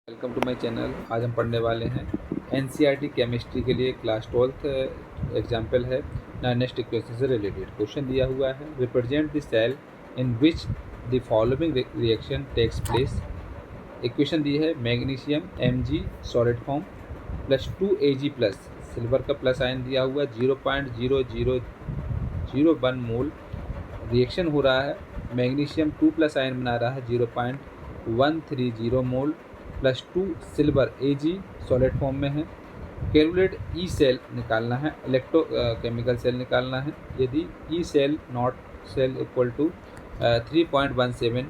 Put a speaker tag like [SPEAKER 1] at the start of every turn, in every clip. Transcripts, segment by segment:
[SPEAKER 1] Welcome to my channel. आज हम पढ़ने वाले हैं एनसीईआरटी केमिस्ट्री के लिए क्लास 12th एग्जाम्पल है नेक्स्ट इक्वेशन से रिलेटेड। क्वेश्चन दिया हुआ है, represent the cell in which the following reaction takes place. Equation दी है magnesium Mg solid form plus 2Ag plus silver का प्लस आयन दिया हुआ 0.0001 मोल रिएक्शन हो रहा है। मैग्नीशियम 2 प्लस आयन बना रहा है 0.130 mole plus 2 silver Ag solid form में है। कैलकुलेट ई सेल निकालना है, इलेक्ट्रो केमिकल सेल निकालना है। यदि E cell not cell equal to 3.17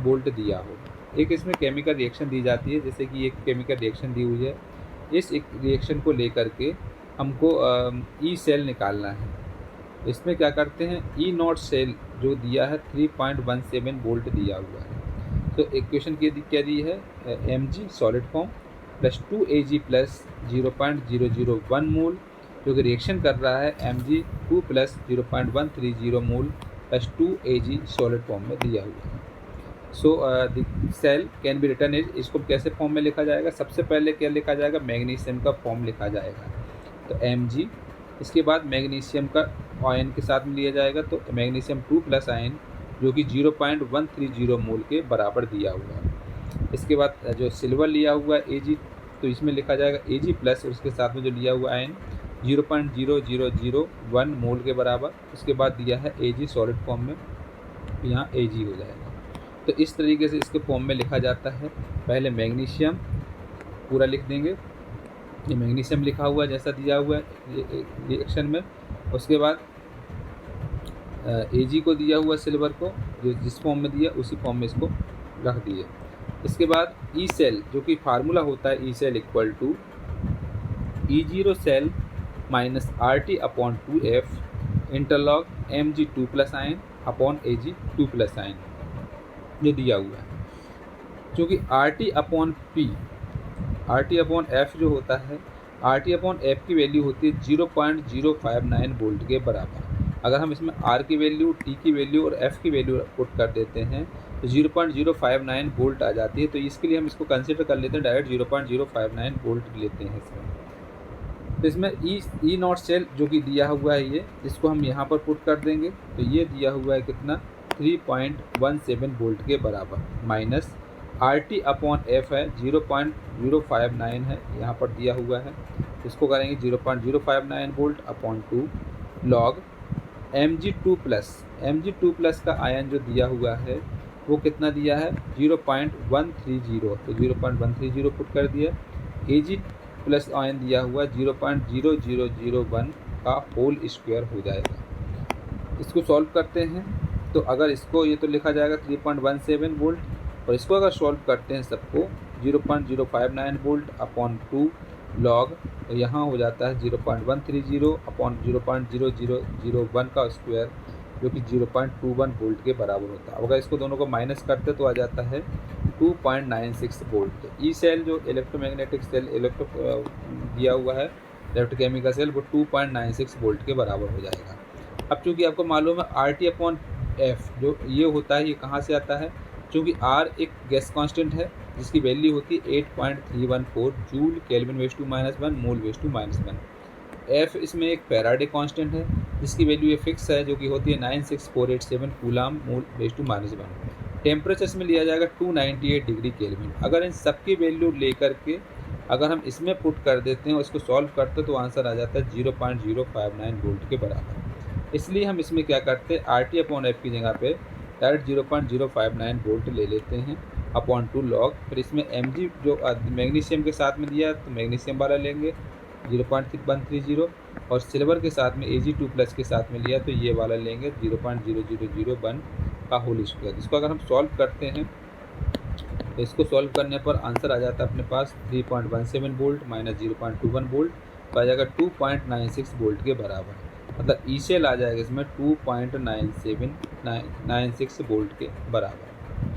[SPEAKER 1] volt दिया हो। एक इसमें केमिकल रिएक्शन दी जाती है, जैसे कि एक केमिकल रिएक्शन दी हुई है। इस एक रिएक्शन को लेकर के हमको ई सेल निकालना है। इसमें क्या करते हैं, ई नॉट सेल जो दिया है 3.17 वोल्ट दिया हुआ है। तो इक्वेशन क्या दी है, Mg solid form plus 2Ag plus 0.001 mole, जो कि रिएक्शन कर रहा है Mg2 plus 0.130 mole plus 2Ag solid form में दिया हुआ है। So the cell can be written as, इसको कैसे फॉर्म में लिखा जाएगा। सबसे पहले क्या लिखा जाएगा, मैग्नीशियम का फॉर्म लिखा जाएगा। तो Mg, इसके बाद मैग्नीशियम का आयन के साथ में लिया जाएगा, तो मैग्नीशियम 2 प्लस आयन जो कि 0.130 मोल के बराबर दिया हुआ है। इसके बाद जो सिल्वर लिया हुआ है Ag, तो इसमें लिखा जाएगा Ag प्लस, और उसके साथ में जो लिया हुआ आयन 0.0001 मोल के बराबर। उसके बाद दिया है Ag सॉलिड फॉर्म में, यहाँ Ag हो जाएगा। तो इस तरीके से इसके फॉर्म में लिखा जाता है। पहले मैग्नीशियम पूरा लिख देंगे, ये मैग्नीशियम लिखा हुआ है जैसा दिया हुआ है रिएक्शन में। उसके बाद Ag को दिया हुआ सिल्वर को, जो जिस फॉर्म में दिया उसी फॉर्म में इसको रख दिए। इसके बाद ई सेल, जो कि फार्मूला होता है E cell equal to E0 cell minus RT upon 2F into log Mg2 plus ion upon Ag2 plus ion, जो दिया हुआ है। क्योंकि RT अपॉन F जो होता है, RT अपॉन F की वैल्यू होती है 0.059 वोल्ट के बराबर। अगर हम इसमें R की वैल्यू, T की वैल्यू और F की वैल्यू पुट कर देते हैं तो 0.059 वोल्ट आ जाती है। तो इसके लिए हम इसको कंसिडर कर लेते हैं, डायरेक्ट 0.059 वोल्ट लेते हैं इसमें। तो इसमें ई नॉट सेल जो कि दिया हुआ है, ये इसको हम यहाँ पर पुट कर देंगे। तो ये दिया हुआ है कितना, 3.17 वोल्ट के बराबर, माइनस RT अपॉन F है 0.059 है, यहाँ पर दिया हुआ है। इसको करेंगे 0.059 volt upon 2 log Mg2 plus का आयन जो दिया हुआ है वो कितना दिया है, 0.130। तो 0.130 पुट कर दिया। Ag प्लस आयन दिया हुआ 0.0001 का होल स्क्वायर हो जाएगा। इसको सॉल्व करते हैं, तो अगर इसको ये तो लिखा जाएगा 3.17 वोल्ट, और इसको अगर सॉल्व करते हैं सबको 0.059 वोल्ट अपॉन 2 लॉग, तो यहाँ हो जाता है 0.130 अपॉन 0.0001 का स्क्वायर, जो कि 0.21 वोल्ट के बराबर होता है। अगर इसको दोनों को माइनस करते तो आ जाता है 2.96 वोल्ट। ई सेल जो इलेक्ट्रोमैग्नेटिक सेल दिया हुआ है, इलेक्ट्रोकेमिकल सेल, वो 2.96 वोल्ट के बराबर हो जाएगा। अब चूँकि आपको मालूम है RT अपॉन F जो ये होता है, ये कहाँ से आता है, चूँकि R एक गैस कांस्टेंट है जिसकी वैल्यू होती है 8.314 जूल केल्विन वेस टू -1 मोल वेस टू -1। F इसमें एक फैराडे कांस्टेंट है जिसकी वैल्यू ये फिक्स है, जो कि होती है 96487 कूलाम मोल वेस टू -1। टेम्परेचर इसमें लिया जाएगा 298 डिग्री केल्विन। अगर इन सब की वैल्यू लेकर के अगर हम इसमें पुट कर देते हैं और इसको सॉल्व करते हैं तो आंसर आ जाता है 0.059 वोल्ट के बराबर। इसलिए हम इसमें क्या करते हैं, RT अपॉन F की जगह पे डायरेक्ट 0.059 वोल्ट ले लेते हैं अपॉन 2 लॉग। फिर इसमें Mg जो मैग्नीशियम के साथ में दिया तो मैग्नीशियम वाला लेंगे 0.130, और सिल्वर के साथ में Ag2 प्लस के साथ में लिया तो ये वाला लेंगे 0.0001 का होल स्क्वायर। इसको अगर हम सॉल्व करते हैं तो इसको सॉल्व करने पर आंसर आ जाता है अपने पास 3.17 वोल्ट माइनस 0.21 वोल्ट, तो आ जाएगा 2.96 वोल्ट के बराबर। मतलब ई सेल आ जाएगा इसमें 2.96 वोल्ट के बराबर।